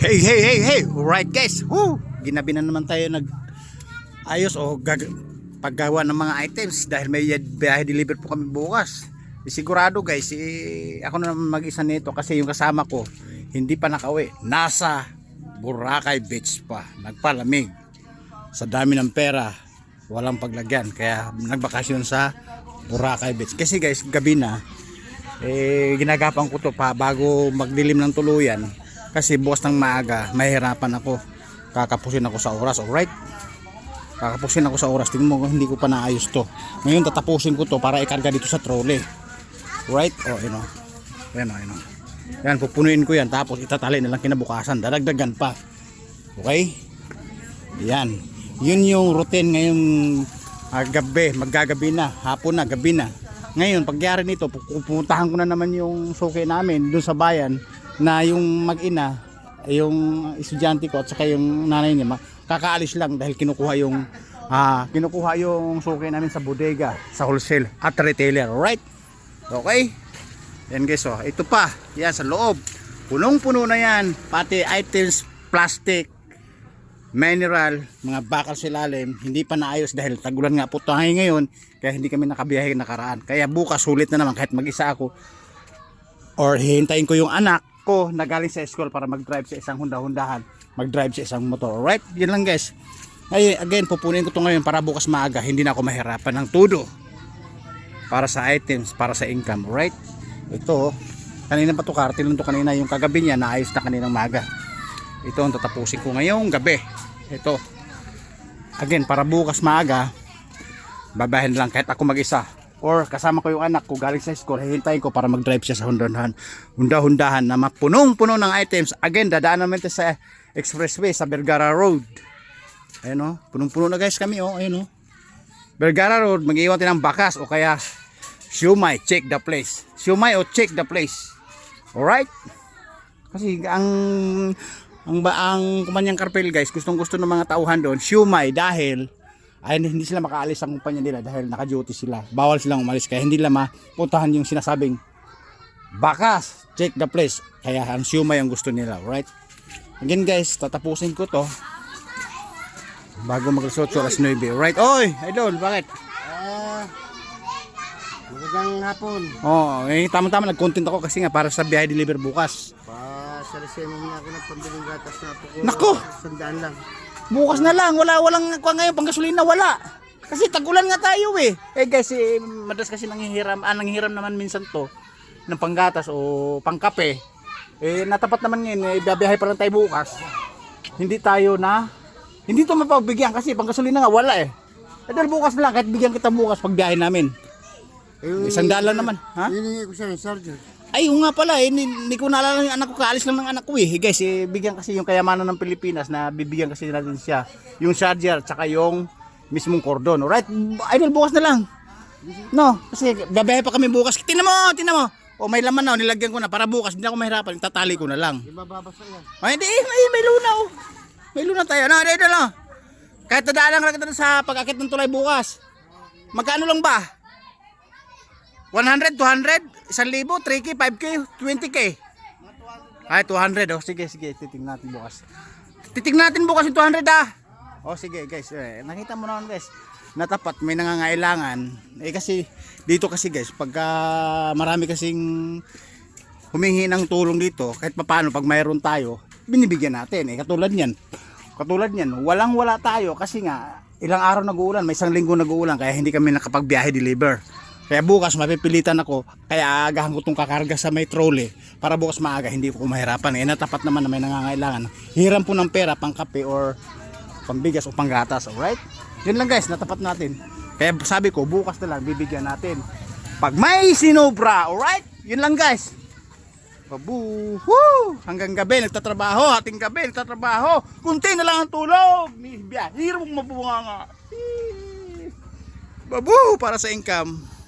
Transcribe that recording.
Hey. Alright guys. Woo! Ginabi na naman tayo ayos o paggawa ng mga items dahil may biyahe deliver po kami bukas. Sigurado guys, ako na naman mag-isa nito kasi yung kasama ko hindi pa nakauwi. Nasa Boracay Beach pa. Nagpalamig. Sa dami ng pera, walang paglagyan. Kaya nagbakasyon sa Boracay Beach. Kasi guys, gabi na ginagapan ko to pa bago magdilim ng tuluyan. Kasi bukas ng maaga, mahirapan ako. Kakapusin ako sa oras, alright? Kakapusin ako sa oras. Tingnan mo, hindi ko pa naayos to. Ngayon tatapusin ko to para ikarga dito sa trolley. Right? Oh, yun o. Yan o. Yan, pupunuin ko yan. Tapos itatali na lang kinabukasan. Dadagdagan pa. Okay? Yan. Yun yung routine ngayong gabi. Maggagabi na. Hapon na, gabi na. Ngayon, pagyari nito, pupuntahan ko na naman yung suki namin dun sa bayan na yung mag-ina, yung estudyante ko at saka yung nanay niya kakaalis lang dahil kinukuha yung suki namin sa bodega, sa wholesale at retailer, right? Okay? Yan guys, oh, ito pa, yan sa loob, punong-puno na yan, pati items, plastic, mineral, mga bakal sa ilalim, hindi pa naayos dahil tagulan nga po tayo ngayon, kaya hindi kami nakabiyahe nakaraan. Kaya bukas sulit na naman kahit mag-isa ako or hihintayin ko yung anak ko na galing sa school para mag-drive sa isang Honda-Hondahan, mag-drive sa isang motor. Alright? Yan lang guys. Ay, again, pupunin ko to ngayon para bukas maaga hindi na ako mahirapan ng todo para sa items, para sa income. Alright? Ito, kanina pa to, kartil lang to kanina, yung kagabi niya naayos na kaninang maaga. Ito ang tatapusin ko ngayong gabi. Ito, again, para bukas maaga babahin lang kahit ako mag-isa or kasama ko yung anak ko galing sa school, hihintayin ko para mag-drive siya sa Honda-Hondahan na mapunong-puno ng items. Again, dadaan naman ito sa expressway sa Vergara Road. Ayun o, punong-puno na guys kami o. Ayun o, Vergara Road, mag-iwan tayo ng bakas o kaya siumay, check the place. Siumay o check the place. Alright? Kasi ang kumpanyang Carpel guys, gustong-gusto ng mga tauhan doon siumay dahil ay hindi sila makaalis ang kumpanya nila dahil naka-duty sila. Bawal silang umalis kaya hindi nila mapuntahan yung sinasabing bakas, check the place. Kaya ang siumay ang gusto nila, right? Again guys, tatapusin ko to bago mag-resort alas 9. Right? Oy, idol, bakit? Magandang hapon. Oh, tama-tama nag-content ako kasi nga para sa biyahe deliver bukas. Sarisin mo niya ako ng pambiling gatas na po. Nako! Sandaan lang. Bukas na lang, walang kuha ngayon, panggasolina wala. Kasi tagulan nga tayo eh. Guys, madalas kasi nanghihiram naman minsan to ng panggatas o pangkape. Natapat naman ngayon, biyahe pa lang tayo bukas. Hindi to mapagbigyan kasi panggasolina nga wala eh. Dahil bukas na lang, kahit bigyan kita bukas pag biyahe namin. $100 lang naman. Ha? Hiningi ko siya ng charger. Ay, nga pala, hindi ko naalala yung anak ko, kaalis lang ng anak ko eh. Guys, bigyan kasi yung kayamanan ng Pilipinas na bibigyan kasi natin siya yung charger tsaka yung mismong cordon. Alright, idol, bukas na lang. No, kasi babahe pa kami bukas. Tingnan mo. O may laman na, nilagyan ko na para bukas, hindi ako mahirapan, tatali ko na lang. Ibababasa yan. Ay, hindi, may luna oh. May luna tayo. No, idol, no. Kahit tadaan lang kita sa pag-akit ng tulay bukas. Magkano lang ba? 100, 200, 1,000, 3K, 5K, 20K. Ay, 200 oh. Sige, titingnan natin bukas. Titingnan natin bukas yung 200 ah. Oh, sige guys. Nakita mo naman guys. Natapat may nangangailangan. Kasi dito kasi guys, pagka marami kasing humingi ng tulong dito, kahit papaano pag mayroon tayo, binibigyan natin. Katulad niyan, walang-wala tayo kasi nga ilang araw nag-uulan, may isang linggo nag-uulan kaya hindi kami nakapagbiyahe deliver. Kaya bukas mapipilitan ako, kaya aagahan ko itong kakarga sa may trolley para bukas maaga hindi ko mahirapan. Natapat naman na may nangangailangan. Hiram po ng pera, pang kape or pambigas o panggatas, alright? Yun lang guys, natapat natin. Kaya sabi ko, bukas na lang bibigyan natin. Pag may sinobra, alright? Yun lang guys. Babu! Woo! Hanggang gabi, nagtatrabaho. Ating gabi, nagtatrabaho. Kunti na lang ang tulog. Hiram mong mabunga nga. Babu! Para sa income.